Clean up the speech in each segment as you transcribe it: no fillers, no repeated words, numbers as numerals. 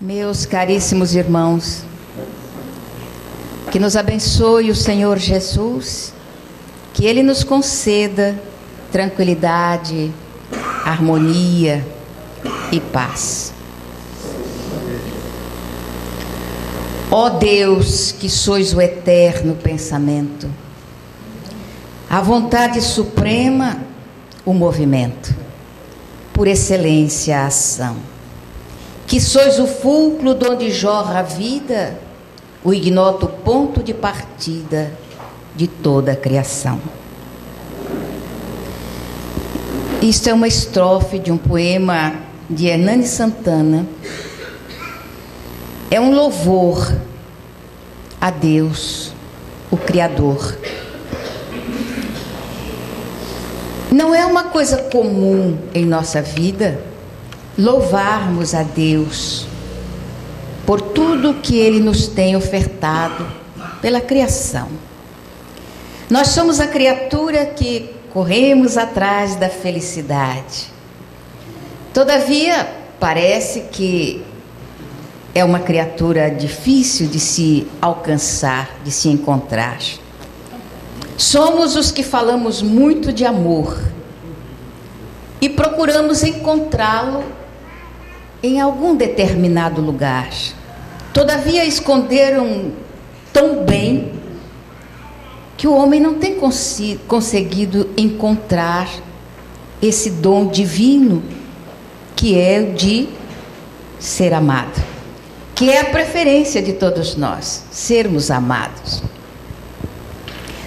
Meus caríssimos irmãos, que nos abençoe o Senhor Jesus, que Ele nos conceda tranquilidade, harmonia e paz. Ó Deus, que sois o eterno pensamento, a vontade suprema, o movimento, por excelência a ação, que sois o fulcro donde jorra a vida, o ignoto ponto de partida de toda a criação. Isto é uma estrofe de um poema de Hernani Santana. É um louvor a Deus, o Criador. Não é uma coisa comum em nossa vida louvarmos a Deus por tudo que Ele nos tem ofertado pela criação. Nós somos a criatura que corremos atrás da felicidade. Todavia, parece que é uma criatura difícil de se alcançar, de se encontrar. Somos os que falamos muito de amor e procuramos encontrá-lo em algum determinado lugar. Todavia, esconderam tão bem que o homem não tem conseguido encontrar esse dom divino que é o de ser amado, que é a preferência de todos nós, sermos amados.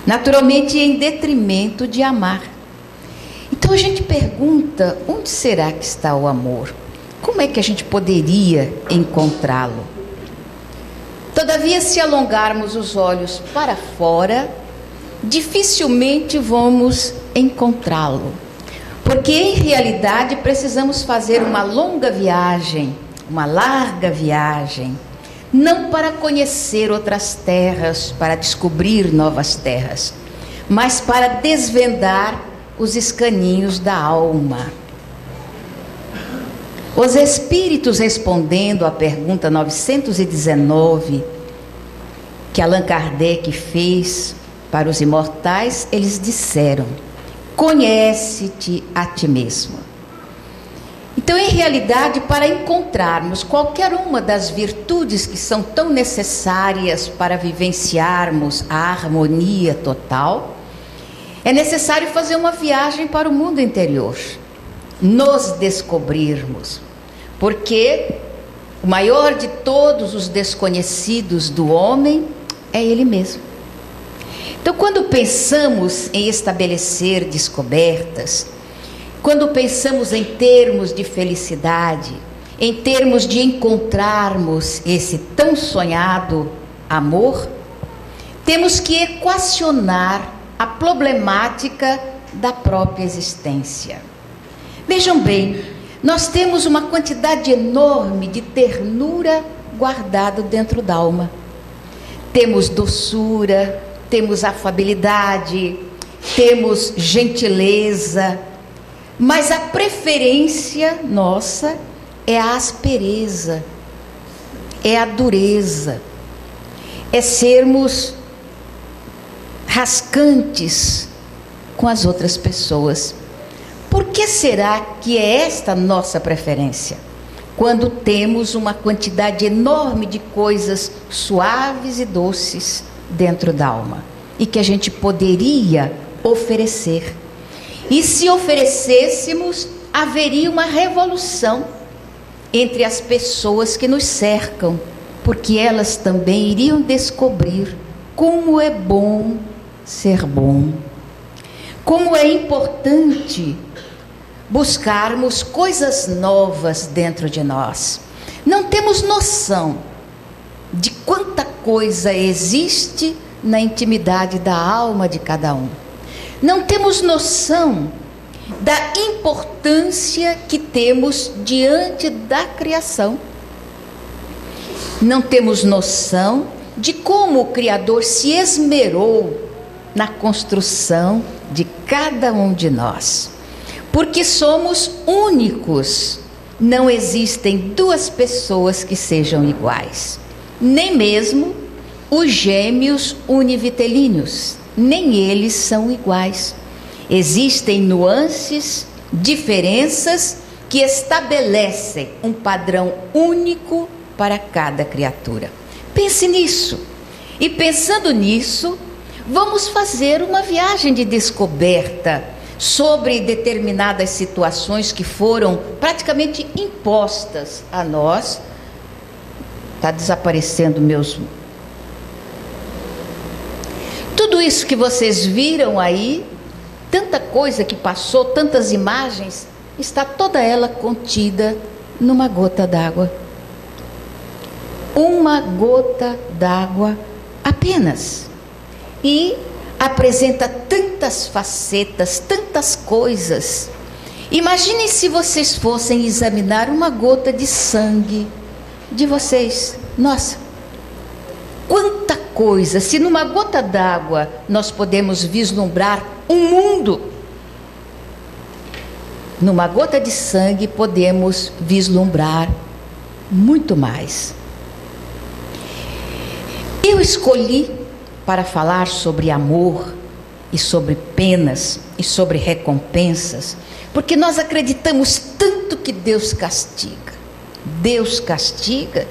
Naturalmente, em detrimento de amar. Então a gente pergunta, onde será que está o amor? Como é que a gente poderia encontrá-lo? Todavia, se alongarmos os olhos para fora, dificilmente vamos encontrá-lo. Porque, em realidade, precisamos fazer uma longa viagem, uma larga viagem, não para conhecer outras terras, para descobrir novas terras, mas para desvendar os escaninhos da alma. Os espíritos, respondendo à pergunta 919 que Allan Kardec fez para os imortais, eles disseram: conhece-te a ti mesmo. Então, em realidade, para encontrarmos qualquer uma das virtudes que são tão necessárias para vivenciarmos a harmonia total, é necessário fazer uma viagem para o mundo interior, nos descobrirmos, porque o maior de todos os desconhecidos do homem é ele mesmo. Então, quando pensamos em estabelecer descobertas, quando pensamos em termos de felicidade, em termos de encontrarmos esse tão sonhado amor, temos que equacionar a problemática da própria existência. Vejam bem, nós temos uma quantidade enorme de ternura guardada dentro da alma. Temos doçura, temos afabilidade, temos gentileza, mas a preferência nossa é a aspereza, é a dureza, é sermos rascantes com as outras pessoas. Por que será que é esta nossa preferência? Quando temos uma quantidade enorme de coisas suaves e doces dentro da alma e que a gente poderia oferecer. E se oferecêssemos, haveria uma revolução entre as pessoas que nos cercam, porque elas também iriam descobrir como é bom ser bom, como é importante buscarmos coisas novas dentro de nós. Não temos noção de quanta coisa existe na intimidade da alma de cada um. Não temos noção da importância que temos diante da criação. Não temos noção de como o Criador se esmerou na construção de cada um de nós. Porque somos únicos não existem duas pessoas que sejam iguais, nem mesmo os gêmeos univitelíneos, nem eles são iguais. Existem nuances, diferenças que estabelecem um padrão único para cada criatura. Pense nisso. E pensando nisso, vamos fazer uma viagem de descoberta sobre determinadas situações que foram praticamente impostas a nós. Está desaparecendo meus... Tudo isso que vocês viram aí, tanta coisa que passou, tantas imagens, está toda ela contida numa gota d'água. Uma gota d'água apenas. E apresenta tantas facetas, tantas coisas. Imaginem se vocês fossem examinar uma gota de sangue de vocês. Nossa, quanta coisa! Se numa gota d'água nós podemos vislumbrar um mundo, numa gota de sangue podemos vislumbrar muito mais. Eu escolhi para falar sobre amor e sobre penas e sobre recompensas, porque nós acreditamos tanto que Deus castiga. Deus castiga?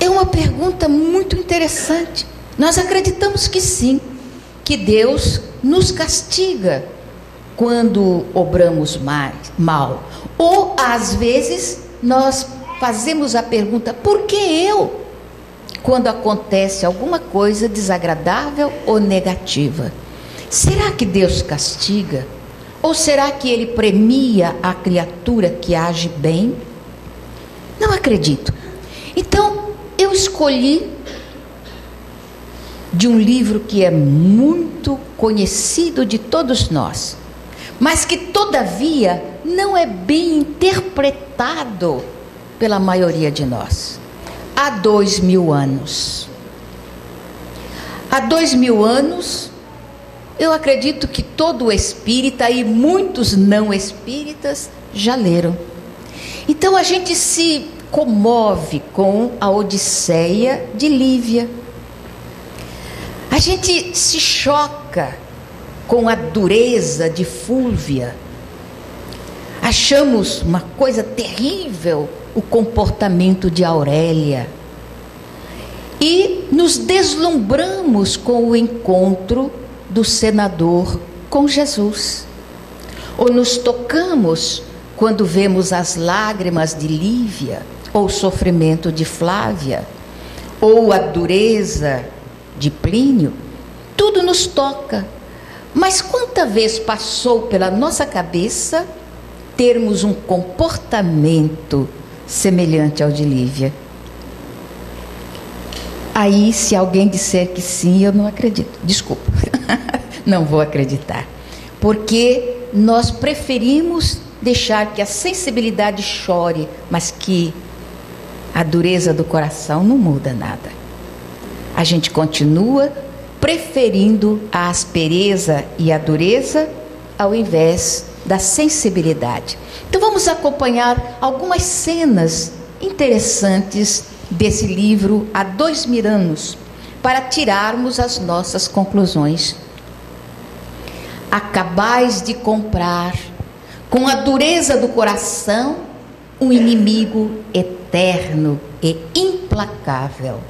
É uma pergunta muito interessante. Nós acreditamos que sim, que Deus nos castiga quando obramos mal. Ou às vezes nós fazemos a pergunta: por que eu? Quando acontece alguma coisa desagradável ou negativa. Será que Deus castiga? Ou será que Ele premia a criatura que age bem? Não acredito. Então, eu escolhi de um livro que é muito conhecido de todos nós, mas que todavia não é bem interpretado pela maioria de nós. Há 2000 anos. Há 2000 anos, eu acredito que todo espírita e muitos não espíritas já leram. Então a gente se comove com a Odisseia de Lívia. A gente se choca com a dureza de Fúlvia. Achamos uma coisa terrível o comportamento de Aurélia. E nos deslumbramos com o encontro do senador com Jesus. Ou nos tocamos quando vemos as lágrimas de Lívia, ou o sofrimento de Flávia, ou a dureza de Plínio. Tudo nos toca. Mas quanta vez passou pela nossa cabeça termos um comportamento semelhante ao de Lívia? Aí, se alguém disser que sim, eu não acredito. Desculpa, não vou acreditar. Porque nós preferimos deixar que a sensibilidade chore, mas que a dureza do coração não muda nada. A gente continua preferindo a aspereza e a dureza ao invés da sensibilidade. Então vamos acompanhar algumas cenas interessantes desse livro há 2000 anos, para tirarmos as nossas conclusões. Acabais de comprar, com a dureza do coração, um inimigo eterno e implacável.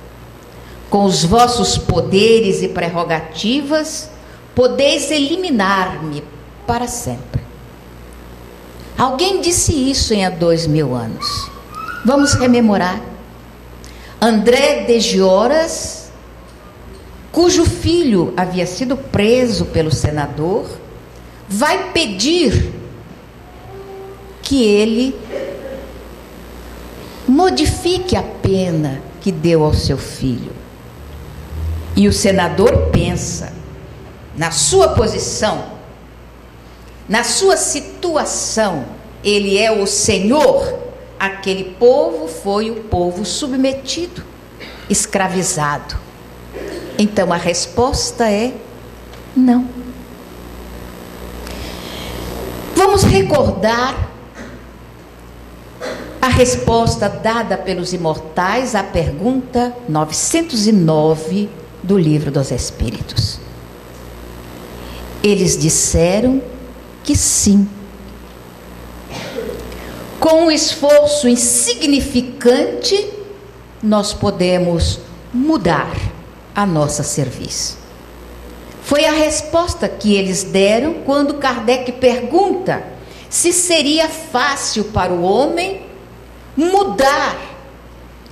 Com os vossos poderes e prerrogativas, podeis eliminar-me para sempre. Alguém disse isso há 2000 anos. Vamos rememorar. André de Gioras, cujo filho havia sido preso pelo senador, vai pedir que ele modifique a pena que deu ao seu filho. E o senador pensa, na sua posição, na sua situação, ele é o senhor. Aquele povo foi o povo submetido, escravizado. Então a resposta é não. Vamos recordar resposta dada pelos imortais à pergunta 909 do Livro dos Espíritos. Eles disseram que sim. Com um esforço insignificante, nós podemos mudar a nossa cerviz. Foi a resposta que eles deram quando Kardec pergunta se seria fácil para o homem mudar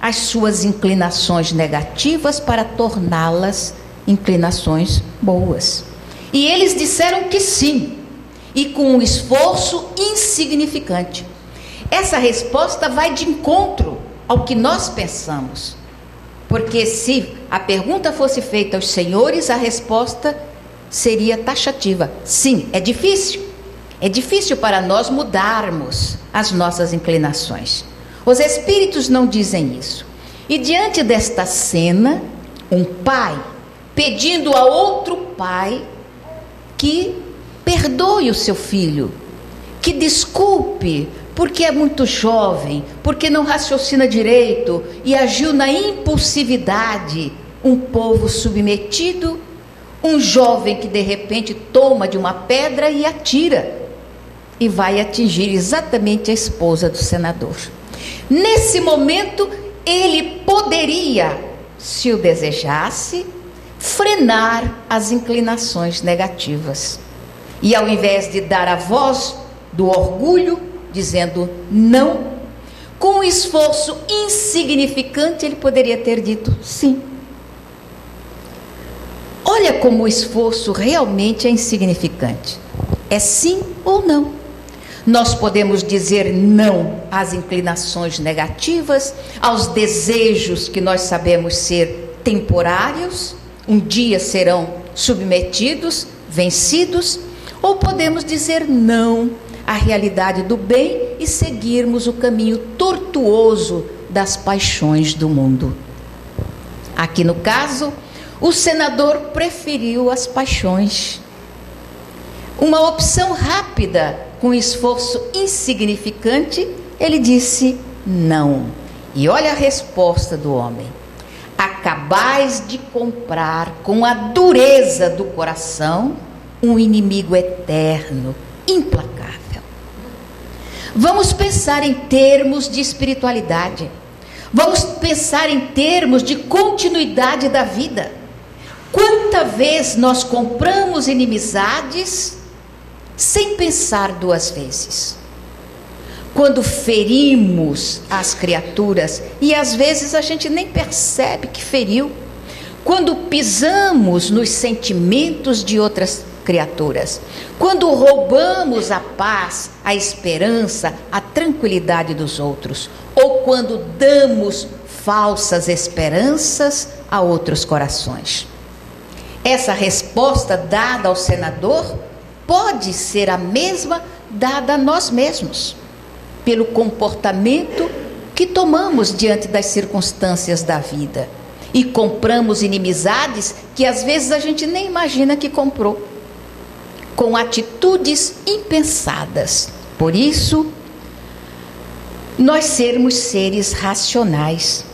as suas inclinações negativas para torná-las inclinações boas. E eles disseram que sim, e com um esforço insignificante. Essa resposta vai de encontro ao que nós pensamos. Porque se a pergunta fosse feita aos senhores, a resposta seria taxativa. Sim, é difícil. É difícil para nós mudarmos as nossas inclinações. Os espíritos não dizem isso. E diante desta cena, um pai pedindo a outro pai que perdoe o seu filho, que desculpe, porque é muito jovem, porque não raciocina direito e agiu na impulsividade. Um povo submetido, um jovem que de repente toma de uma pedra e atira, e vai atingir exatamente a esposa do senador. Nesse momento, ele poderia, se o desejasse, frenar as inclinações negativas. E ao invés de dar a voz do orgulho, dizendo não, com um esforço insignificante, ele poderia ter dito sim. Olha como o esforço realmente é insignificante. É sim ou não. Nós podemos dizer não às inclinações negativas, aos desejos que nós sabemos ser temporários, um dia serão submetidos, vencidos, ou podemos dizer não à realidade do bem e seguirmos o caminho tortuoso das paixões do mundo. Aqui no caso, o senador preferiu as paixões. Uma opção rápida, com esforço insignificante, ele disse não. E olha a resposta do homem: acabais de comprar com a dureza do coração um inimigo eterno, implacável. Vamos pensar em termos de espiritualidade. Vamos pensar em termos de continuidade da vida. Quanta vez nós compramos inimizades sem pensar duas vezes? Quando ferimos as criaturas, e às vezes a gente nem percebe que feriu. Quando pisamos nos sentimentos de outras criaturas. Quando roubamos a paz, a esperança, a tranquilidade dos outros. Ou quando damos falsas esperanças a outros corações. Essa resposta dada ao senador pode ser a mesma dada a nós mesmos, pelo comportamento que tomamos diante das circunstâncias da vida. E compramos inimizades que às vezes a gente nem imagina que comprou, com atitudes impensadas. Por isso, nós sermos seres racionais,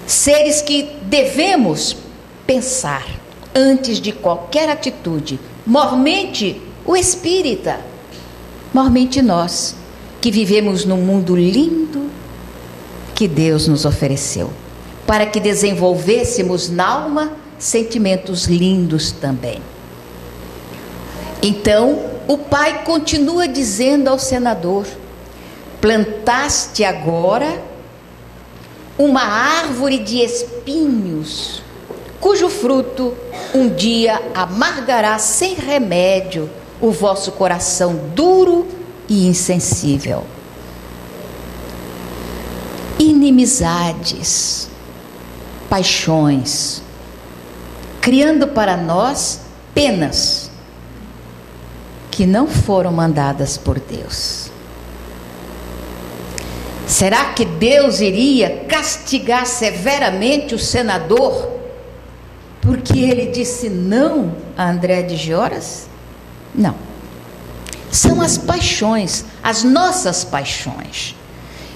seres que devemos pensar antes de qualquer atitude. Mormente o espírita, mormente nós, que vivemos num mundo lindo que Deus nos ofereceu, para que desenvolvêssemos na alma sentimentos lindos também. Então, o pai continua dizendo ao senador: plantaste agora uma árvore de espinhos, cujo fruto um dia amargará sem remédio o vosso coração duro e insensível. Inimizades, paixões, criando para nós penas que não foram mandadas por Deus. Será que Deus iria castigar severamente o senador porque ele disse não a André de Gioras? Não. São as paixões, as nossas paixões.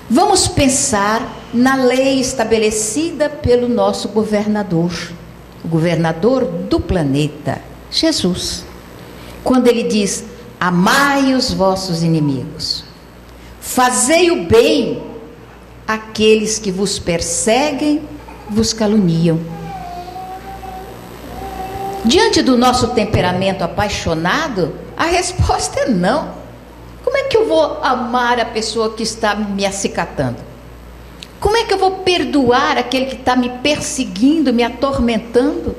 Vamos pensar na lei estabelecida pelo nosso governador, o governador do planeta, Jesus. Quando ele diz: amai os vossos inimigos, fazei o bem àqueles que vos perseguem, vos caluniam. Diante do nosso temperamento apaixonado, a resposta é não. Como é que eu vou amar a pessoa que está me acicatando? Como é que eu vou perdoar aquele que está me perseguindo, me atormentando?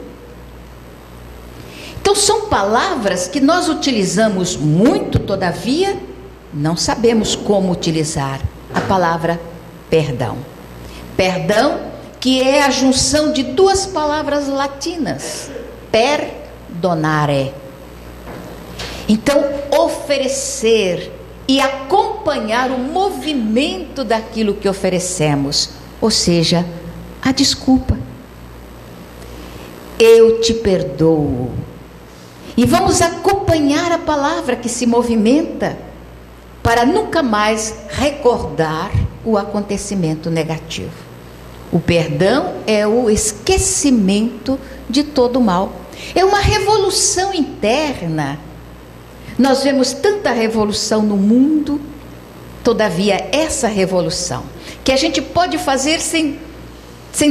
Então são palavras que nós utilizamos muito, todavia não sabemos como utilizar a palavra perdão. Perdão, que é a junção de duas palavras latinas, perdonare. Então, oferecer e acompanhar o movimento daquilo que oferecemos, ou seja, a desculpa. Eu te perdoo. E vamos acompanhar a palavra que se movimenta para nunca mais recordar o acontecimento negativo. O perdão é o esquecimento de todo o mal. É uma revolução interna. Nós vemos tanta revolução no mundo, todavia essa revolução, que a gente pode fazer sem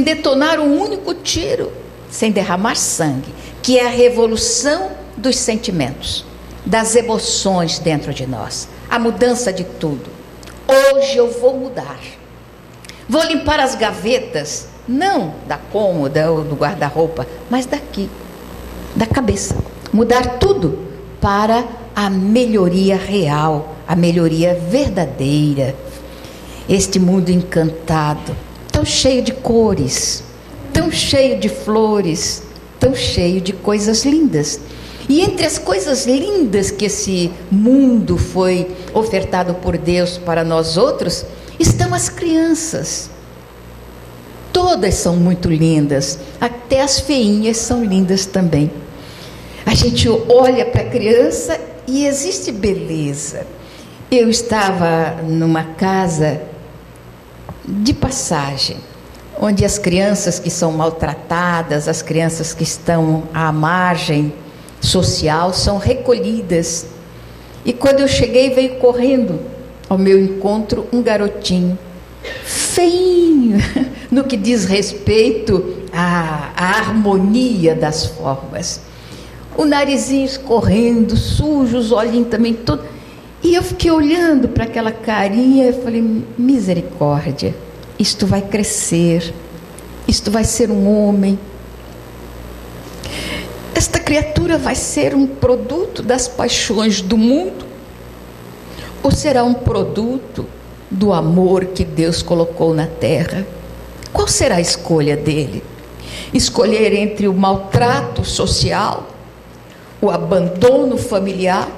detonar um único tiro, sem derramar sangue, que é a revolução dos sentimentos, das emoções dentro de nós, a mudança de tudo. Hoje eu vou mudar. Vou limpar as gavetas, não da cômoda ou do guarda-roupa, mas daqui, da cabeça. Mudar tudo para a melhoria real, a melhoria verdadeira. Este mundo encantado, tão cheio de cores, tão cheio de flores, tão cheio de coisas lindas. E entre as coisas lindas que esse mundo foi ofertado por Deus para nós outros, estão as crianças. Todas são muito lindas, até as feinhas são lindas também. A gente olha para a criança e existe beleza. Eu estava numa casa de passagem, onde as crianças que são maltratadas, as crianças que estão à margem social, são recolhidas. E quando eu cheguei, veio correndo ao meu encontro um garotinho, feinho, no que diz respeito à harmonia das formas. O narizinho escorrendo, sujo, os olhinhos também todos. E eu fiquei olhando para aquela carinha e falei: misericórdia, isto vai crescer, isto vai ser um homem. Esta criatura vai ser um produto das paixões do mundo? Ou será um produto do amor que Deus colocou na terra? Qual será a escolha dele? Escolher entre o maltrato social, o abandono familiar,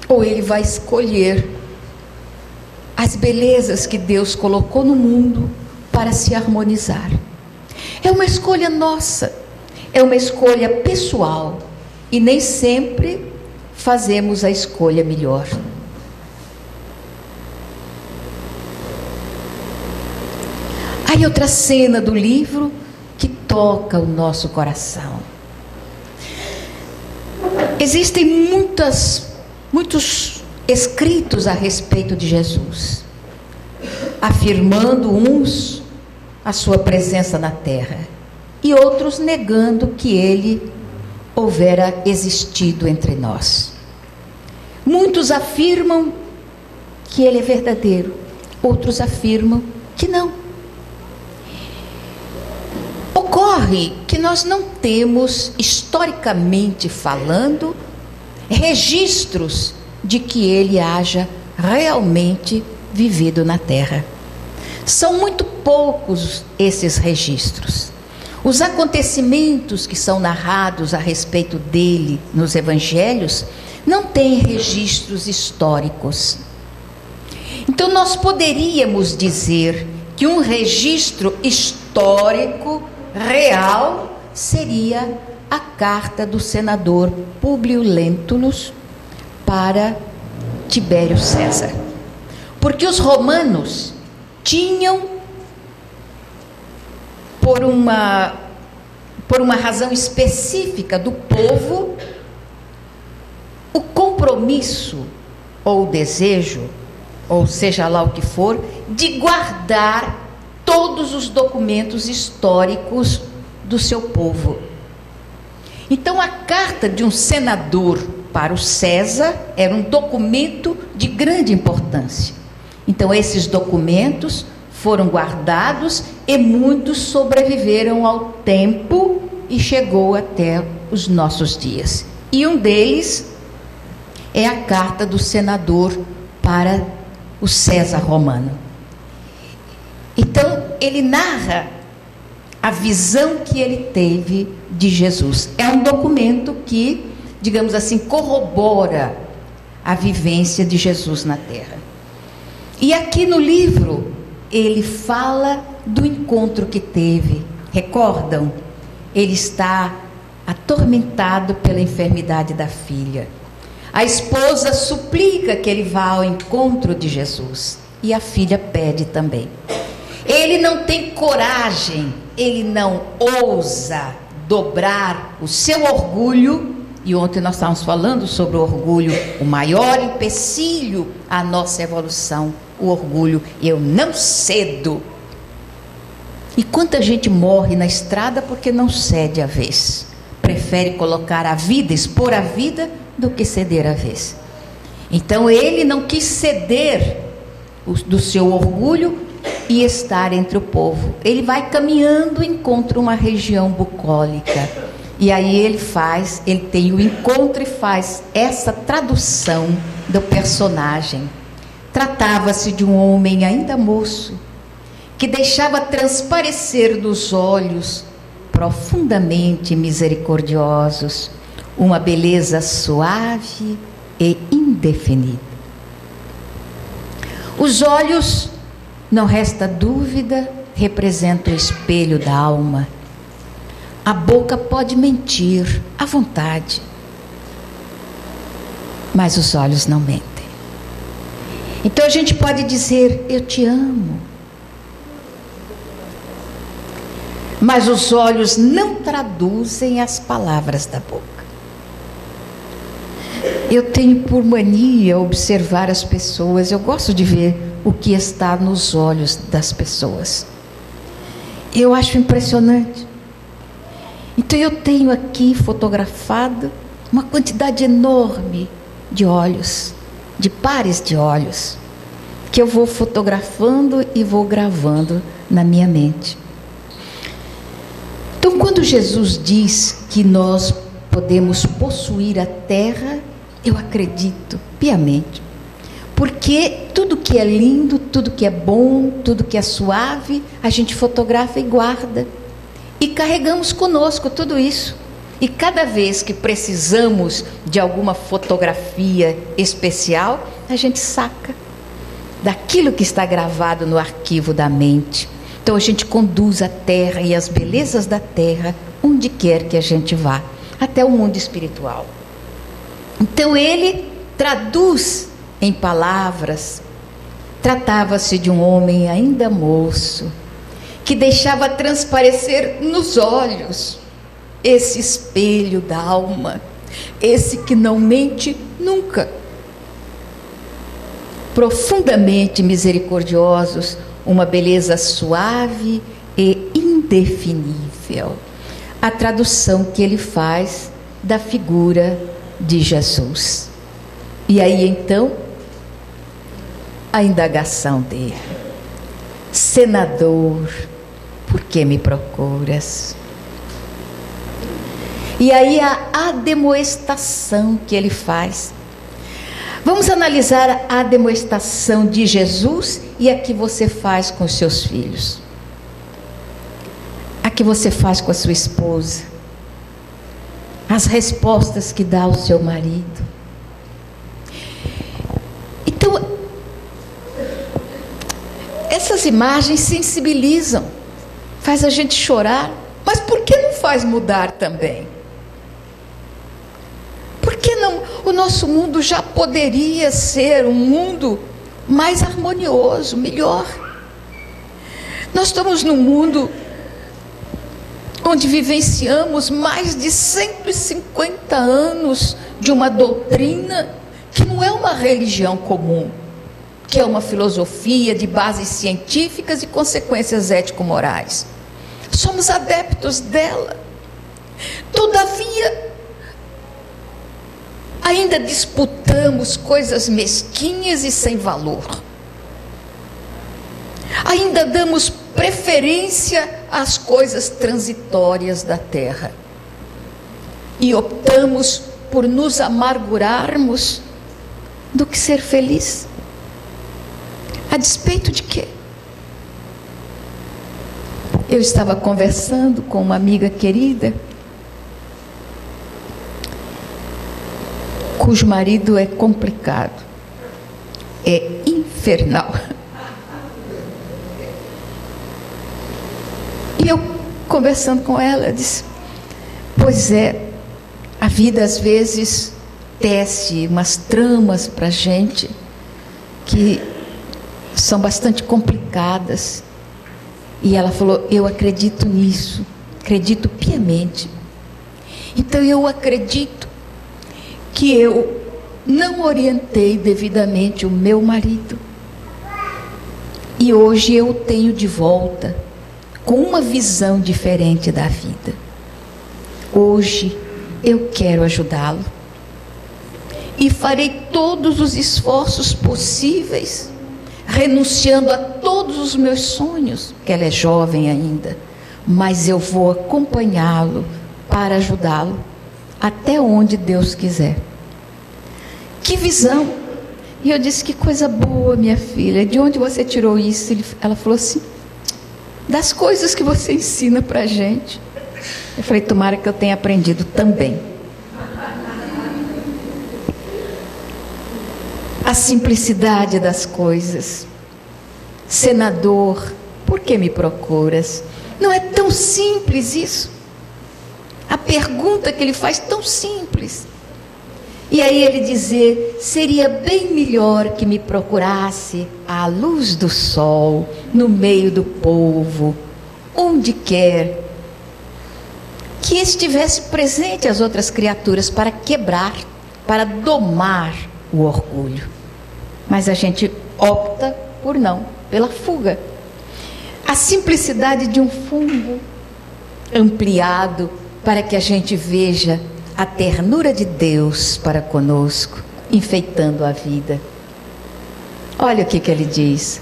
ou ele vai escolher as belezas que Deus colocou no mundo para se harmonizar? É uma escolha nossa. É uma escolha pessoal e nem sempre fazemos a escolha melhor. Aí outra cena do livro que toca o nosso coração. Existem muitos escritos a respeito de Jesus, afirmando uns a sua presença na terra, e outros negando que ele houvera existido entre nós. Muitos afirmam que ele é verdadeiro, outros afirmam que não. Ocorre que nós não temos, historicamente falando, registros de que ele haja realmente vivido na terra. São muito poucos esses registros. Os acontecimentos que são narrados a respeito dele nos evangelhos não têm registros históricos. Então nós poderíamos dizer que um registro histórico real seria a carta do senador Públio Lentulus para Tibério César. Porque os romanos tinham, por uma razão específica do povo, o compromisso ou o desejo, ou seja lá o que for, de guardar todos os documentos históricos do seu povo. Então, a carta de um senador para o César era um documento de grande importância. Então, esses documentos foram guardados e muitos sobreviveram ao tempo e chegou até os nossos dias. E um deles é a carta do senador para o César romano. Então, ele narra a visão que ele teve de Jesus. É um documento que, digamos assim, corrobora a vivência de Jesus na terra. E aqui no livro, ele fala do encontro que teve. Recordam? Ele está atormentado pela enfermidade da filha. A esposa suplica que ele vá ao encontro de Jesus. E a filha pede também. Ele não tem coragem, ele não ousa dobrar o seu orgulho. E ontem nós estávamos falando sobre o orgulho, o maior empecilho à nossa evolução, o orgulho. Eu não cedo. E quanta gente morre na estrada porque não cede a vez. Prefere colocar a vida, expor a vida, do que ceder a vez. Então ele não quis ceder do seu orgulho e estar entre o povo. Ele vai caminhando, encontra uma região bucólica. E aí ele tem o encontro e faz essa tradução do personagem. Tratava-se de um homem ainda moço, que deixava transparecer dos olhos profundamente misericordiosos uma beleza suave e indefinida. Os olhos, não resta dúvida, representam o espelho da alma. A boca pode mentir à vontade, mas os olhos não mentem. Então a gente pode dizer, eu te amo, mas os olhos não traduzem as palavras da boca. Eu tenho por mania observar as pessoas, eu gosto de ver o que está nos olhos das pessoas. Eu acho impressionante. Então eu tenho aqui fotografado uma quantidade enorme de olhos, de pares de olhos, que eu vou fotografando e vou gravando na minha mente. Então, quando Jesus diz que nós podemos possuir a terra, eu acredito piamente, porque tudo que é lindo, tudo que é bom, tudo que é suave, a gente fotografa e guarda, e carregamos conosco tudo isso. E cada vez que precisamos de alguma fotografia especial, a gente saca daquilo que está gravado no arquivo da mente. Então a gente conduz a terra e as belezas da terra onde quer que a gente vá, até o mundo espiritual. Então ele traduz em palavras. Tratava-se de um homem ainda moço, que deixava transparecer nos olhos esse espelho da alma, esse que não mente nunca. Profundamente misericordiosos, uma beleza suave e indefinível. A tradução que ele faz da figura de Jesus. E aí então, a indagação dele: senador, por que me procuras? E aí a admoestação que ele faz. Vamos analisar a admoestação de Jesus e a que você faz com os seus filhos. A que você faz com a sua esposa. As respostas que dá ao seu marido. Então, essas imagens sensibilizam, faz a gente chorar, mas por que não faz mudar também? Por que não? O nosso mundo já poderia ser um mundo mais harmonioso, melhor. Nós estamos num mundo onde vivenciamos mais de 150 anos de uma doutrina que não é uma religião comum, que é uma filosofia de bases científicas e consequências ético-morais. Somos adeptos dela. Todavia, ainda disputamos coisas mesquinhas e sem valor. Ainda damos preferência às coisas transitórias da terra. E optamos por nos amargurarmos do que ser feliz. A despeito de quê? Eu estava conversando com uma amiga querida, cujo marido é complicado, é infernal. E eu, conversando com ela, disse: pois é, a vida às vezes tece umas tramas para a gente que são bastante complicadas. E ela falou: eu acredito nisso, acredito piamente. Então eu acredito que eu não orientei devidamente o meu marido. E hoje eu o tenho de volta, com uma visão diferente da vida. Hoje eu quero ajudá-lo. E farei todos os esforços possíveis, renunciando a todos os meus sonhos, porque ela é jovem ainda, mas eu vou acompanhá-lo para ajudá-lo até onde Deus quiser. Que visão! E eu disse: que coisa boa, minha filha, de onde você tirou isso? Ela falou assim: das coisas que você ensina para a gente. Eu falei: tomara que eu tenha aprendido também. A simplicidade das coisas. Senador, por que me procuras? Não é tão simples isso? A pergunta que ele faz, tão simples. E aí ele dizer: seria bem melhor que me procurasse à luz do sol, no meio do povo, onde quer, que estivesse presente as outras criaturas para quebrar, para domar o orgulho. Mas a gente opta por não, pela fuga. A simplicidade de um fungo ampliado para que a gente veja a ternura de Deus para conosco, enfeitando a vida. Olha o que ele diz: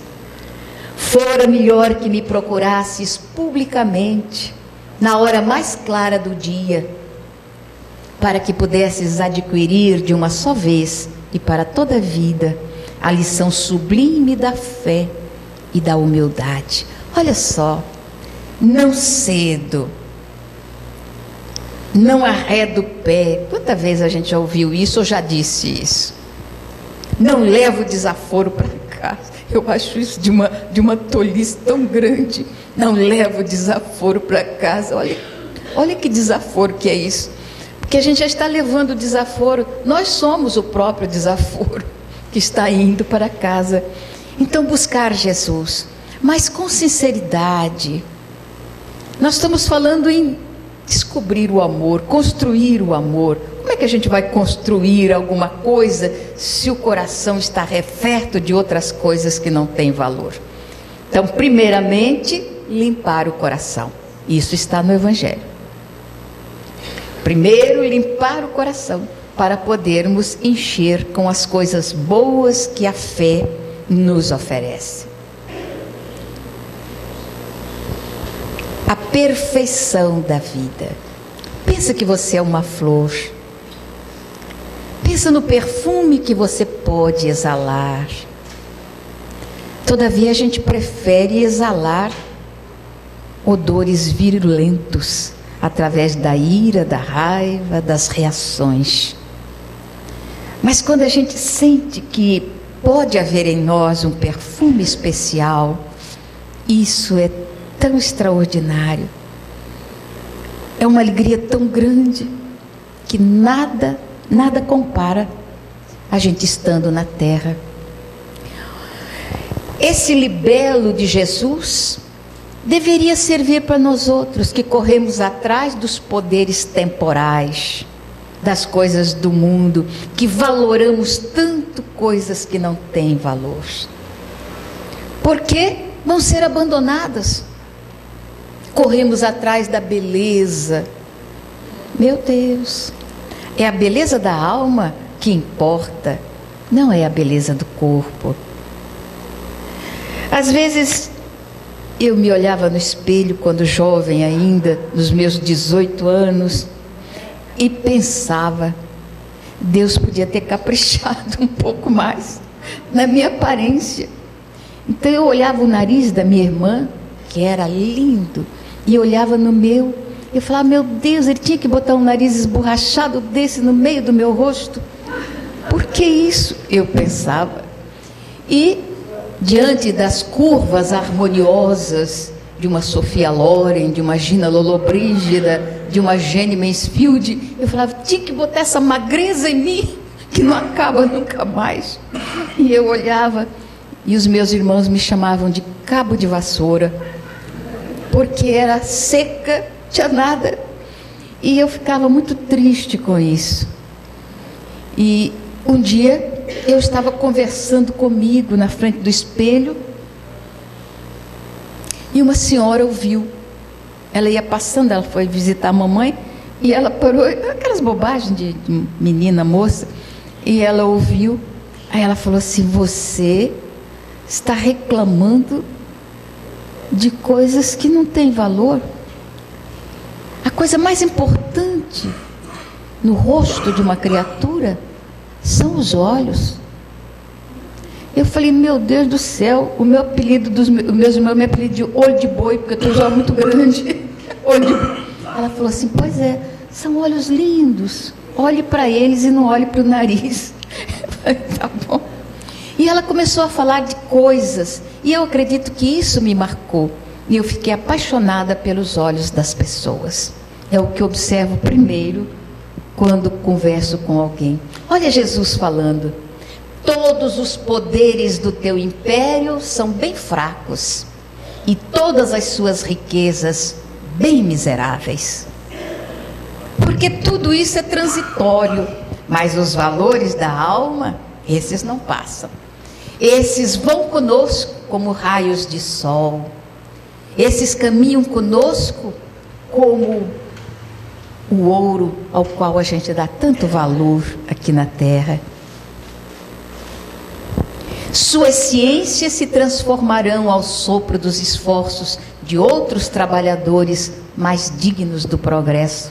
fora melhor que me procurasses publicamente, na hora mais clara do dia, para que pudesses adquirir de uma só vez e para toda a vida a lição sublime da fé e da humildade. Olha só, não cedo, não arredo o pé. Quanta vezes a gente já ouviu isso ou já disse isso? Não levo desaforo para casa. Eu acho isso de uma tolice tão grande. Não levo desaforo para casa. Olha que desaforo que é isso. Porque a gente já está levando desaforo. Nós somos o próprio desaforo que está indo para casa. Então, buscar Jesus, mas com sinceridade. Nós estamos falando em descobrir o amor, construir o amor. Como é que a gente vai construir alguma coisa se o coração está referto de outras coisas que não têm valor? Então, primeiramente, limpar o coração. Isso está no Evangelho. Primeiro, limpar o coração, para podermos encher com as coisas boas que a fé nos oferece. A perfeição da vida. Pensa que você é uma flor. Pensa no perfume que você pode exalar. Todavia a gente prefere exalar odores virulentos através da ira, da raiva, das reações. Mas quando a gente sente que pode haver em nós um perfume especial, isso é tão extraordinário. É uma alegria tão grande que nada compara a gente estando na terra. Esse libelo de Jesus deveria servir para nós outros que corremos atrás dos poderes temporais, das coisas do mundo, que valoramos tanto coisas que não têm valor. Porque vão ser abandonadas. Corremos atrás da beleza. Meu Deus, é a beleza da alma que importa, não é a beleza do corpo. Às vezes eu me olhava no espelho quando jovem ainda, nos meus 18 anos, e pensava, Deus podia ter caprichado um pouco mais na minha aparência. Então eu olhava o nariz da minha irmã, que era lindo, e olhava no meu, eu falava, meu Deus, ele tinha que botar um nariz esborrachado desse no meio do meu rosto. Por que isso? Eu pensava. E diante das curvas harmoniosas de uma Sophia Loren, de uma Gina Lollobrigida, de uma Jenny Mansfield, eu falava, tinha que botar essa magreza em mim, que não acaba nunca mais. E eu olhava, e os meus irmãos me chamavam de cabo de vassoura, porque era seca, tinha nada. E eu ficava muito triste com isso. E um dia eu estava conversando comigo na frente do espelho, e uma senhora ouviu. Ela ia passando, ela foi visitar a mamãe, e ela parou, aquelas bobagens de menina, moça, e ela ouviu. Aí ela falou assim, você está reclamando de coisas que não têm valor. A coisa mais importante no rosto de uma criatura são os olhos. Eu falei, meu Deus do céu, o meu apelido dos meus irmãos me apelido de olho de boi, porque eu tenho os olhos muito grandes. Olho de boi. Ela falou assim, pois é, são olhos lindos, olhe para eles e não olhe para o nariz. Eu falei, tá bom. E ela começou a falar de coisas, e eu acredito que isso me marcou. E eu fiquei apaixonada pelos olhos das pessoas. É o que eu observo primeiro quando converso com alguém. Olha Jesus falando, todos os poderes do teu império são bem fracos, e todas as suas riquezas bem miseráveis. Porque tudo isso é transitório, mas os valores da alma, esses não passam. Esses vão conosco como raios de sol. Esses caminham conosco como o ouro ao qual a gente dá tanto valor aqui na terra. Suas ciências se transformarão ao sopro dos esforços de outros trabalhadores mais dignos do progresso.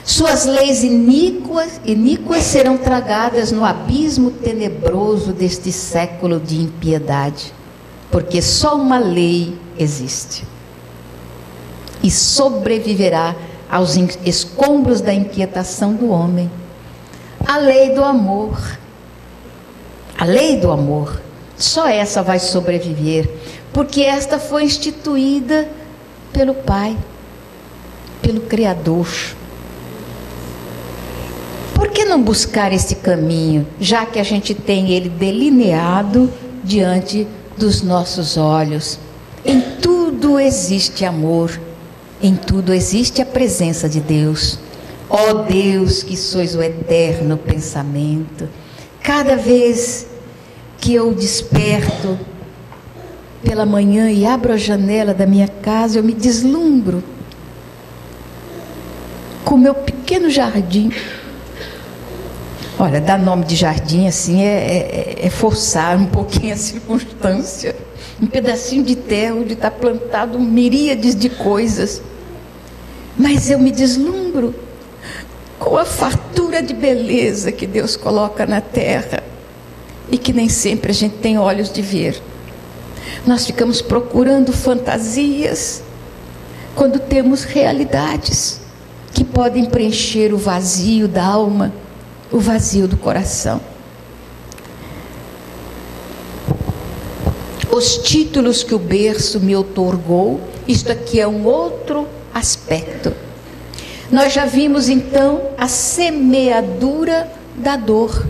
Suas leis iníquas serão tragadas no abismo tenebroso deste século de impiedade, porque só uma lei existe e sobreviverá aos escombros da inquietação do homem. A lei do amor. A lei do amor. Só essa vai sobreviver, porque esta foi instituída pelo Pai, pelo Criador. Por que não buscar esse caminho, já que a gente tem ele delineado diante dos nossos olhos? Em tudo existe amor, em tudo existe a presença de Deus. Ó Deus, que sois o eterno pensamento. Cada vez que eu desperto pela manhã e abro a janela da minha casa, eu me deslumbro com o meu pequeno jardim. Olha, dar nome de jardim assim é forçar um pouquinho a circunstância. Um pedacinho de terra onde está plantado miríades de coisas. Mas eu me deslumbro com a fartura de beleza que Deus coloca na terra e que nem sempre a gente tem olhos de ver. Nós ficamos procurando fantasias quando temos realidades que podem preencher o vazio da alma, o vazio do coração. Os títulos que o berço me outorgou, isto aqui é um outro aspecto. Nós já vimos então a semeadura da dor.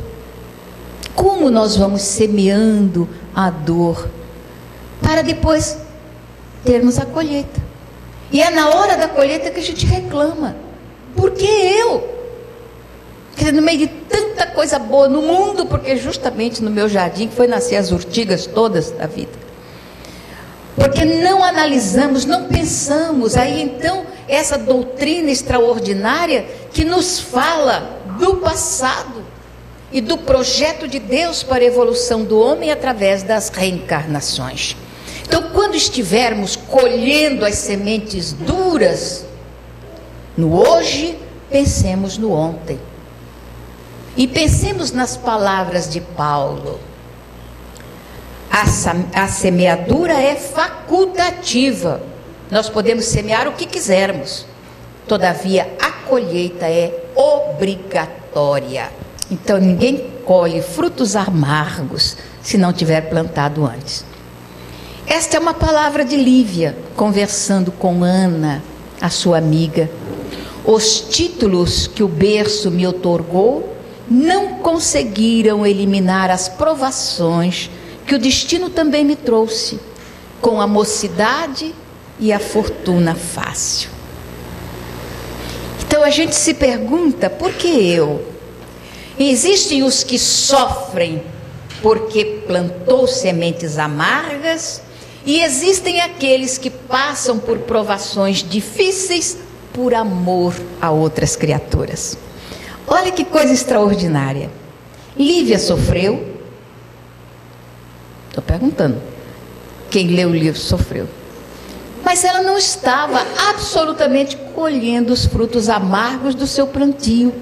Como nós vamos semeando a dor para depois termos a colheita. E é na hora da colheita que a gente reclama. Por que eu? Porque no meio de tanta coisa boa no mundo, porque justamente no meu jardim que foi nascer as urtigas todas da vida. Porque não analisamos, não pensamos. Aí então, essa doutrina extraordinária que nos fala do passado e do projeto de Deus para a evolução do homem através das reencarnações. Então, quando estivermos colhendo as sementes duras, no hoje, pensemos no ontem. E pensemos nas palavras de Paulo. A semeadura é facultativa. Nós podemos semear o que quisermos. Todavia, a colheita é obrigatória. Então, ninguém colhe frutos amargos se não tiver plantado antes. Esta é uma palavra de Lívia, conversando com Ana, a sua amiga. Os títulos que o berço me outorgou não conseguiram eliminar as provações que o destino também me trouxe, com a mocidade e a fortuna fácil. Então a gente se pergunta, por que eu? Existem os que sofrem porque plantou sementes amargas, e existem aqueles que passam por provações difíceis por amor a outras criaturas. Olha que coisa extraordinária. Lívia sofreu. Estou perguntando. Quem leu o livro sofreu. Mas ela não estava absolutamente colhendo os frutos amargos do seu plantio.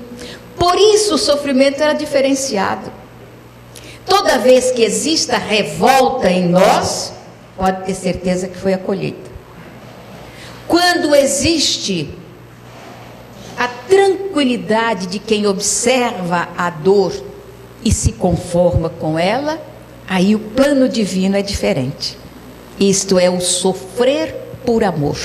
Por isso o sofrimento era diferenciado. Toda vez que exista revolta em nós, pode ter certeza que foi a colheita. Quando existe a tranquilidade de quem observa a dor e se conforma com ela, aí o plano divino é diferente. Isto é o sofrer por amor.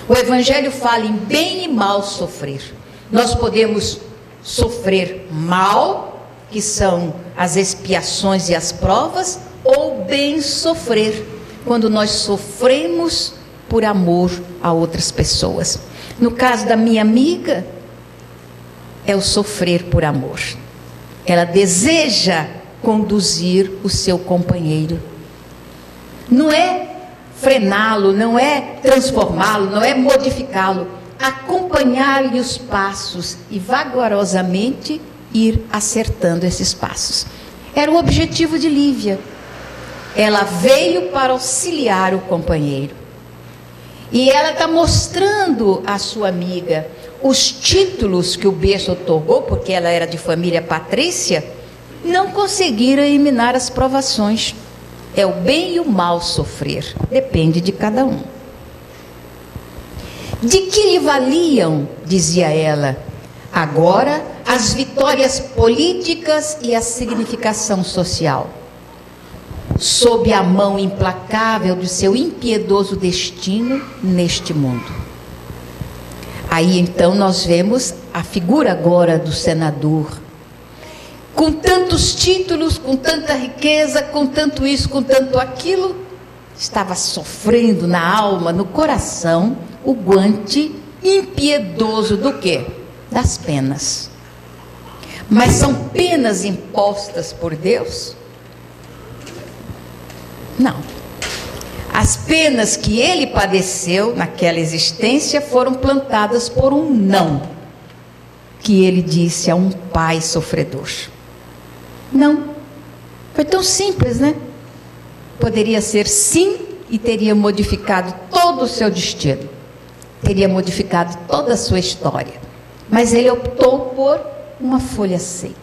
O Evangelho fala em bem e mal sofrer. Nós podemos sofrer mal, que são as expiações e as provas, ou bem sofrer, quando nós sofremos por amor a outras pessoas. No caso da minha amiga, é o sofrer por amor. Ela deseja conduzir o seu companheiro. Não é frená-lo, não é transformá-lo, não é modificá-lo. Acompanhar-lhe os passos e vagarosamente ir acertando esses passos. Era o objetivo de Lívia. Ela veio para auxiliar o companheiro. E ela está mostrando à sua amiga os títulos que o berço otorgou, porque ela era de família patrícia, não conseguiram eliminar as provações. É o bem e o mal sofrer, depende de cada um. De que lhe valiam, dizia ela, agora as vitórias políticas e a significação social, sob a mão implacável do seu impiedoso destino neste mundo. Aí então nós vemos a figura agora do senador, com tantos títulos, com tanta riqueza, com tanto isso, com tanto aquilo, estava sofrendo na alma, no coração, o guante impiedoso do quê? Das penas. Mas são penas impostas por Deus? Não. As penas que ele padeceu naquela existência foram plantadas por um não, que ele disse a um pai sofredor. Não. Foi tão simples, né? Poderia ser sim e teria modificado todo o seu destino. Teria modificado toda a sua história. Mas ele optou por uma folha seca.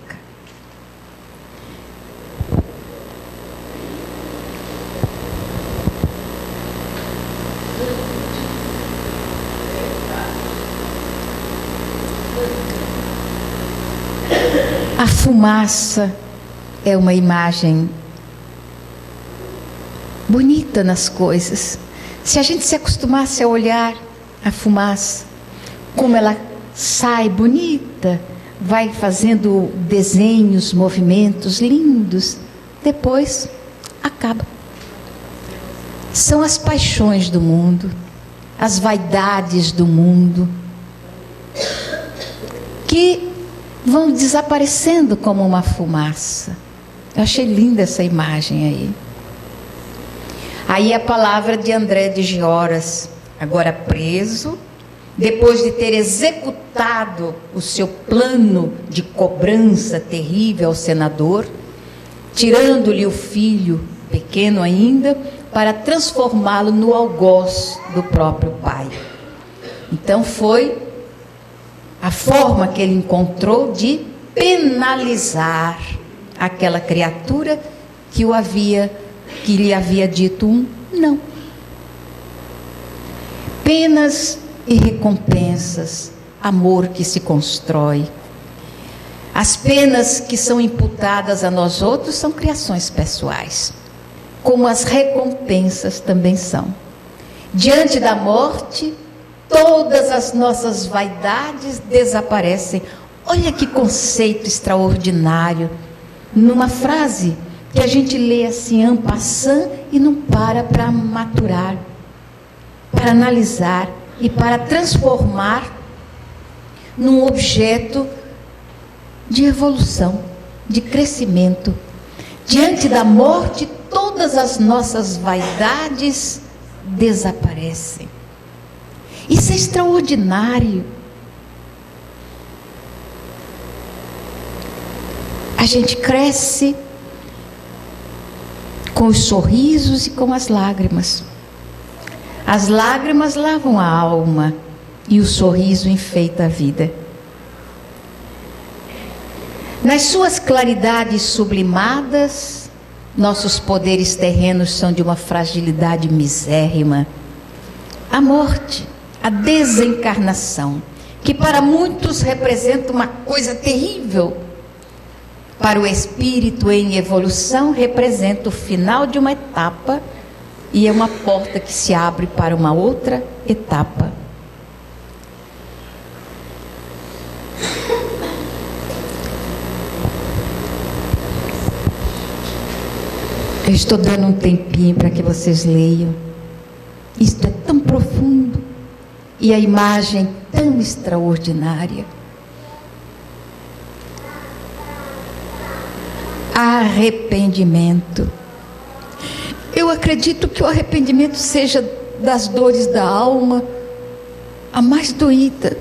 A fumaça é uma imagem bonita nas coisas. Se a gente se acostumasse a olhar a fumaça, como ela sai bonita, vai fazendo desenhos, movimentos lindos, depois acaba. são as paixões do mundo, as vaidades do mundo, que vão desaparecendo como uma fumaça. Eu achei linda essa imagem aí. Aí a palavra de André de Gioras, agora preso, depois de ter executado o seu plano de cobrança terrível ao senador, tirando-lhe o filho, pequeno ainda, para transformá-lo no algoz do próprio pai. Então foi a forma que ele encontrou de penalizar aquela criatura que lhe havia dito um não. Penas e recompensas, amor que se constrói. As penas que são imputadas a nós outros são criações pessoais, como as recompensas também são. Diante da morte, todas as nossas vaidades desaparecem. Olha que conceito extraordinário, numa frase que a gente lê assim, en passant, e não para maturar, para analisar e para transformar num objeto de evolução, de crescimento. Diante da morte, todas as nossas vaidades desaparecem. Isso é extraordinário. A gente cresce com os sorrisos e com as lágrimas. As lágrimas lavam a alma e o sorriso enfeita a vida. Nas suas claridades sublimadas, nossos poderes terrenos são de uma fragilidade misérrima. A morte, a desencarnação, que para muitos representa uma coisa terrível, para o espírito em evolução representa o final de uma etapa e é uma porta que se abre para uma outra etapa. Eu estou dando um tempinho para que vocês leiam. Isto é tão profundo e a imagem tão extraordinária. Arrependimento. Eu acredito que o arrependimento seja das dores da alma a mais doída,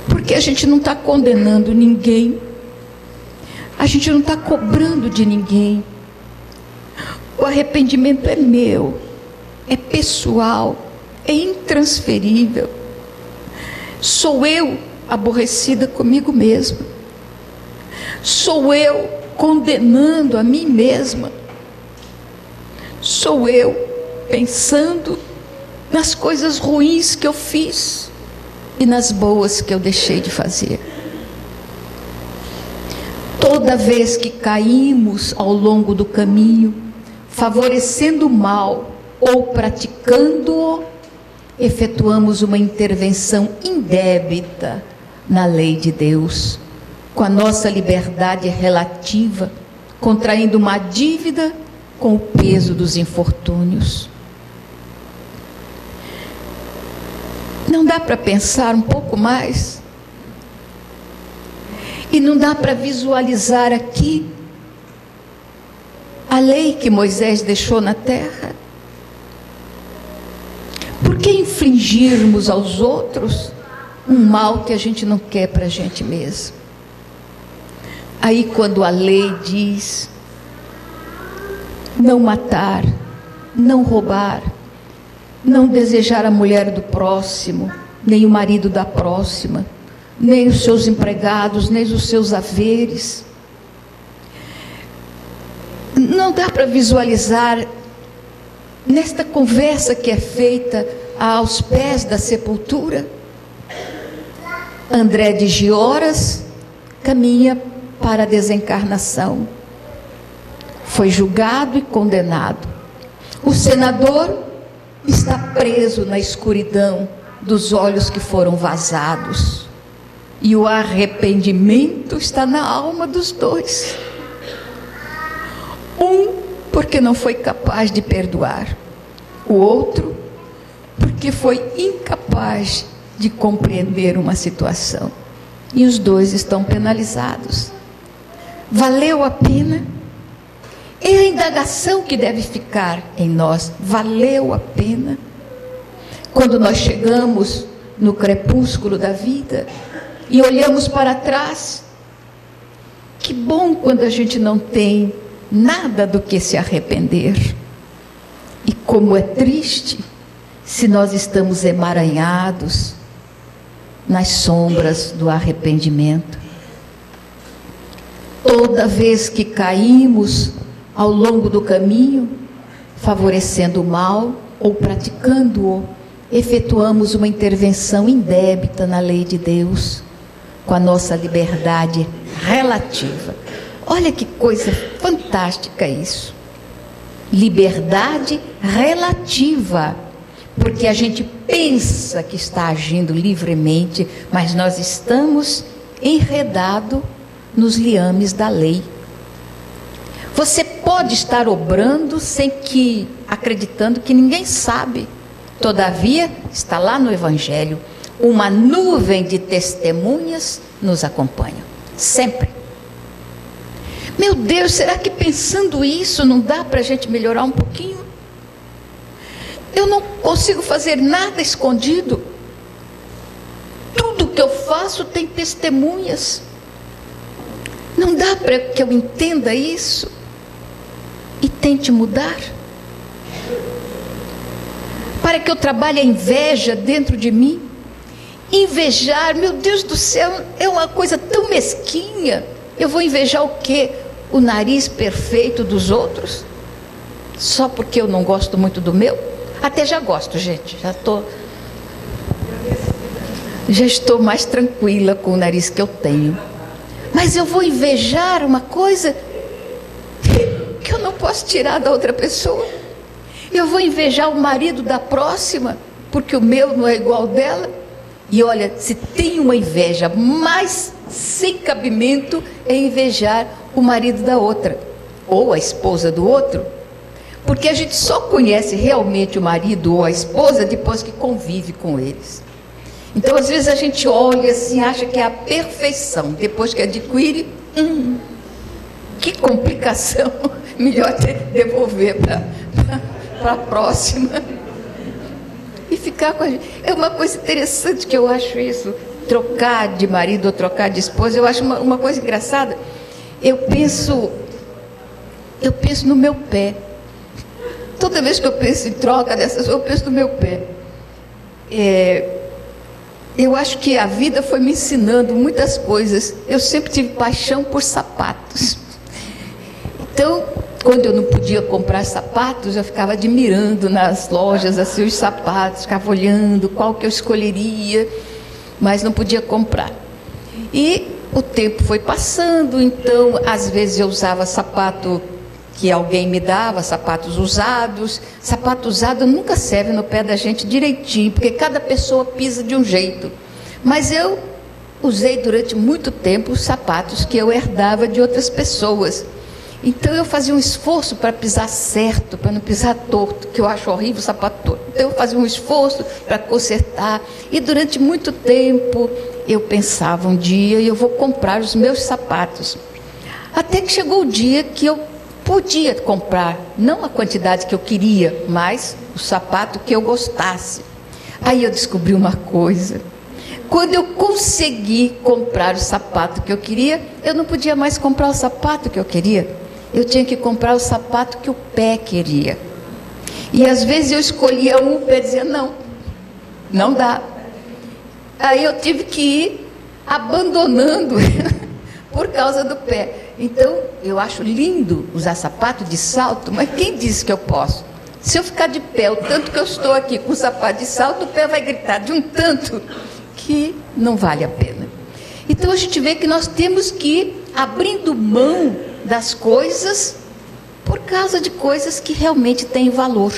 porque a gente não está condenando ninguém, a gente não está cobrando de ninguém. O arrependimento é meu, é pessoal, é intransferível. Sou eu aborrecida comigo mesma, sou eu condenando a mim mesma, sou eu pensando nas coisas ruins que eu fiz e nas boas que eu deixei de fazer. Toda vez que caímos ao longo do caminho, favorecendo o mal ou praticando-o, efetuamos uma intervenção indébita na lei de Deus, com a nossa liberdade relativa, contraindo uma dívida com o peso dos infortúnios. Não dá para pensar um pouco mais? E não dá para visualizar aqui a lei que Moisés deixou na terra? Por que infligirmos aos outros um mal que a gente não quer para a gente mesmo? Aí quando a lei diz não matar, não roubar, não desejar a mulher do próximo, nem o marido da próxima, nem os seus empregados, nem os seus haveres. Não dá para visualizar nesta conversa que é feita aos pés da sepultura? André de Gioras caminha para a desencarnação. Foi julgado e condenado. O senador está preso na escuridão dos olhos que foram vazados. E o arrependimento está na alma dos dois. Um porque não foi capaz de perdoar. O outro, porque foi incapaz de compreender uma situação. E os dois estão penalizados. Valeu a pena? É a indagação que deve ficar em nós. Valeu a pena? Quando nós chegamos no crepúsculo da vida e olhamos para trás, que bom quando a gente não tem nada do que se arrepender. E como é triste se nós estamos emaranhados nas sombras do arrependimento. Toda vez que caímos ao longo do caminho, favorecendo o mal ou praticando-o, efetuamos uma intervenção indébita na lei de Deus, com a nossa liberdade relativa. Olha que coisa fantástica isso. Liberdade relativa. Porque a gente pensa que está agindo livremente, mas nós estamos enredados nos liames da lei. Você pode estar obrando sem que, acreditando que ninguém sabe. Todavia, está lá no Evangelho, uma nuvem de testemunhas nos acompanha, sempre. Meu Deus, será que pensando isso não dá para a gente melhorar um pouquinho? Eu não consigo fazer nada escondido. Tudo que eu faço tem testemunhas. Não dá para que eu entenda isso e tente mudar? Para que eu trabalhe a inveja dentro de mim? Invejar, meu Deus do céu, é uma coisa tão mesquinha. Eu vou invejar o quê? O nariz perfeito dos outros? Só porque eu não gosto muito do meu? Até já gosto, gente, já estou mais tranquila com o nariz que eu tenho. Mas eu vou invejar uma coisa que eu não posso tirar da outra pessoa. Eu vou invejar o marido da próxima, porque o meu não é igual ao dela. E olha, se tem uma inveja mais sem cabimento, é invejar o marido da outra, ou a esposa do outro. Porque a gente só conhece realmente o marido ou a esposa depois que convive com eles. Então, às vezes a gente olha assim, acha que é a perfeição. Depois que adquire, que complicação. Melhor devolver para a próxima. E ficar com a gente. É uma coisa interessante que eu acho isso. Trocar de marido ou trocar de esposa, eu acho uma coisa engraçada. Eu penso no meu pé. Toda vez que eu penso em troca dessas coisas, eu penso no meu pé. Eu acho que a vida foi me ensinando muitas coisas. Eu sempre tive paixão por sapatos. Então, quando eu não podia comprar sapatos, eu ficava admirando nas lojas assim, os sapatos, ficava olhando qual que eu escolheria, mas não podia comprar. E o tempo foi passando, então, às vezes eu usava sapato que alguém me dava, sapatos usados. Sapato usado nunca serve no pé da gente direitinho, porque cada pessoa pisa de um jeito. Mas eu usei durante muito tempo os sapatos que eu herdava de outras pessoas. Então eu fazia um esforço para pisar certo, para não pisar torto, que eu acho horrível o sapato torto. Então eu fazia um esforço para consertar. E durante muito tempo eu pensava, um dia eu vou comprar os meus sapatos. Até que chegou o dia que eu podia comprar, não a quantidade que eu queria, mas o sapato que eu gostasse. Aí eu descobri uma coisa. Quando eu consegui comprar o sapato que eu queria, eu não podia mais comprar o sapato que eu queria. Eu tinha que comprar o sapato que o pé queria. E às vezes eu escolhia um, o pé dizia, não dá. Aí eu tive que ir abandonando por causa do pé. Então, eu acho lindo usar sapato de salto, mas quem disse que eu posso? Se eu ficar de pé, o tanto que eu estou aqui com o sapato de salto, o pé vai gritar de um tanto que não vale a pena. Então, a gente vê que nós temos que ir abrindo mão das coisas por causa de coisas que realmente têm valor.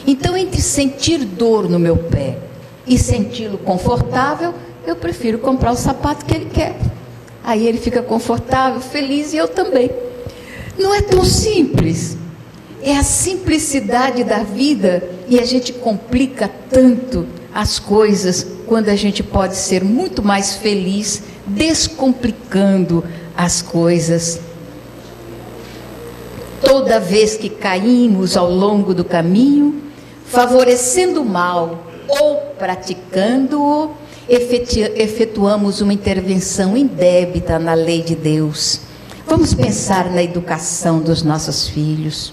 Então, entre sentir dor no meu pé e senti-lo confortável, eu prefiro comprar o sapato que ele quer. Aí ele fica confortável, feliz e eu também. Não é tão simples. é a simplicidade da vida e a gente complica tanto as coisas quando a gente pode ser muito mais feliz descomplicando as coisas. Toda vez que caímos ao longo do caminho, favorecendo o mal ou praticando-o, efetuamos uma intervenção indébita na lei de Deus. Vamos pensar na educação dos nossos filhos.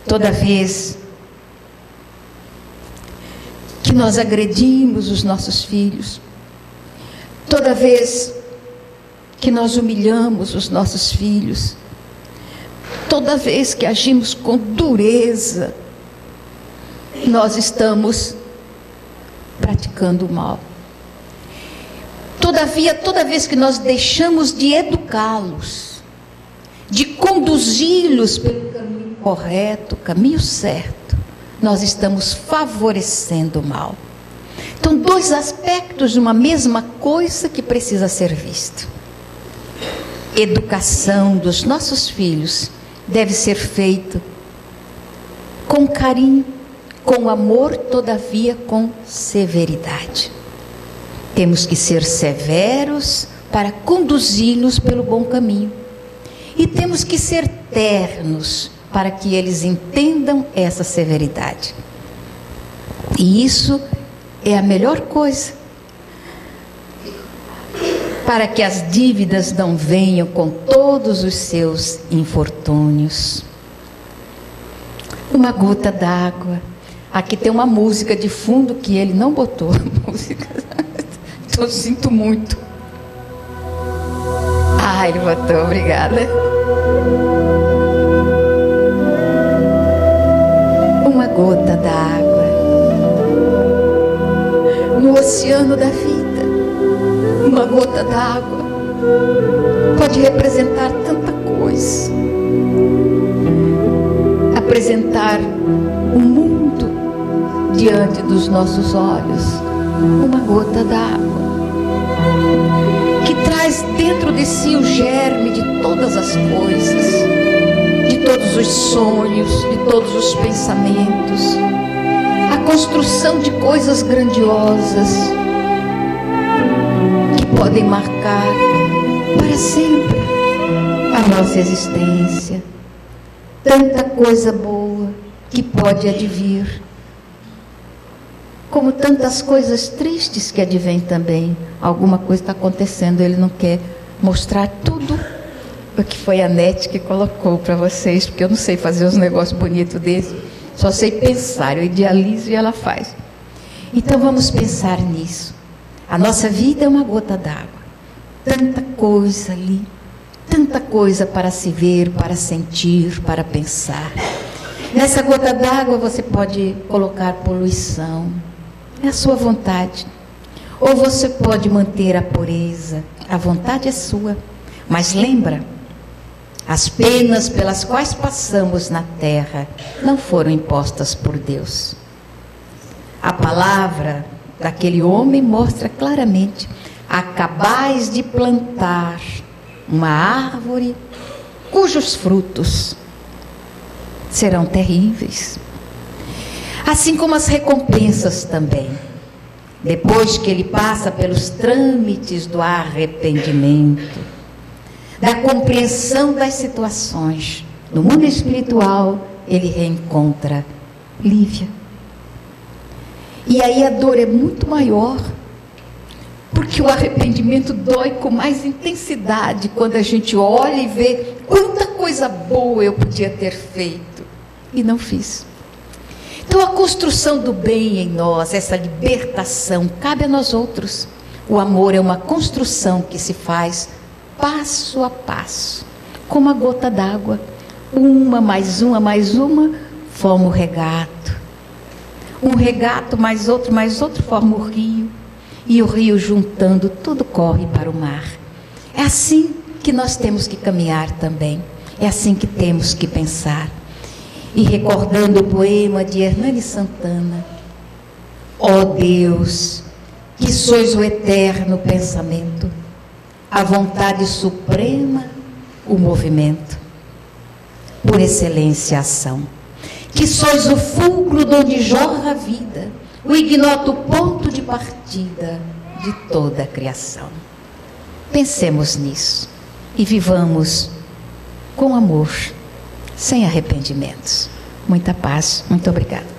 Toda vez que nós agredimos os nossos filhos, toda vez que nós humilhamos os nossos filhos, toda vez que agimos com dureza, nós estamos praticando o mal. Todavia, toda vez que nós deixamos de educá-los, de conduzi-los pelo caminho correto, caminho certo, nós estamos favorecendo o mal. Então, dois aspectos de uma mesma coisa que precisa ser visto. Educação dos nossos filhos deve ser feita com carinho, com amor, todavia com severidade. Temos que ser severos para conduzi-los pelo bom caminho. E temos que ser ternos para que eles entendam essa severidade. E isso é a melhor coisa, para que as dívidas não venham com todos os seus infortúnios. Uma gota d'água. Aqui tem uma música de fundo que ele não botou a música. Então eu sinto muito. Ah, ele botou, obrigada. Uma gota d'água no oceano da vida. Uma gota d'água pode representar tanta coisa. Apresentar o mundo diante dos nossos olhos. Uma gota d'água que traz dentro de si o germe de todas as coisas, de todos os sonhos, de todos os pensamentos, a construção de coisas grandiosas que podem marcar para sempre a nossa existência. Tanta coisa boa que pode advir, como tantas coisas tristes que advêm também. Alguma coisa está acontecendo, ele não quer mostrar tudo o que foi a Nete que colocou para vocês, porque eu não sei fazer uns negócios bonitos desses, só sei pensar, eu idealizo e ela faz. Então vamos pensar nisso. A nossa vida é uma gota d'água, tanta coisa ali, tanta coisa para se ver, para sentir, para pensar. Nessa gota d'água você pode colocar poluição, é a sua vontade. Ou você pode manter a pureza, a vontade é sua. Mas lembra, as penas pelas quais passamos na terra não foram impostas por Deus. A palavra daquele homem mostra claramente: acabais de plantar uma árvore cujos frutos serão terríveis. Assim como as recompensas também. Depois que ele passa pelos trâmites do arrependimento, da compreensão das situações, no mundo espiritual, ele reencontra Lívia. E aí a dor é muito maior, porque o arrependimento dói com mais intensidade quando a gente olha e vê quanta coisa boa eu podia ter feito e não fiz. Então a construção do bem em nós, essa libertação, cabe a nós outros. O amor é uma construção que se faz passo a passo, como a gota d'água. Uma, mais uma, forma o regato. Um regato mais outro forma o rio. E o rio juntando, tudo corre para o mar. É assim que nós temos que caminhar também. É assim que temos que pensar. E recordando o poema de Hernani Santana: ó Deus, que sois o eterno pensamento, a vontade suprema, o movimento. por excelência a ação. Que sois o fulcro de onde jorra a vida, o ignoto ponto de partida de toda a criação. Pensemos nisso e vivamos com amor, sem arrependimentos. Muita paz. Muito obrigada.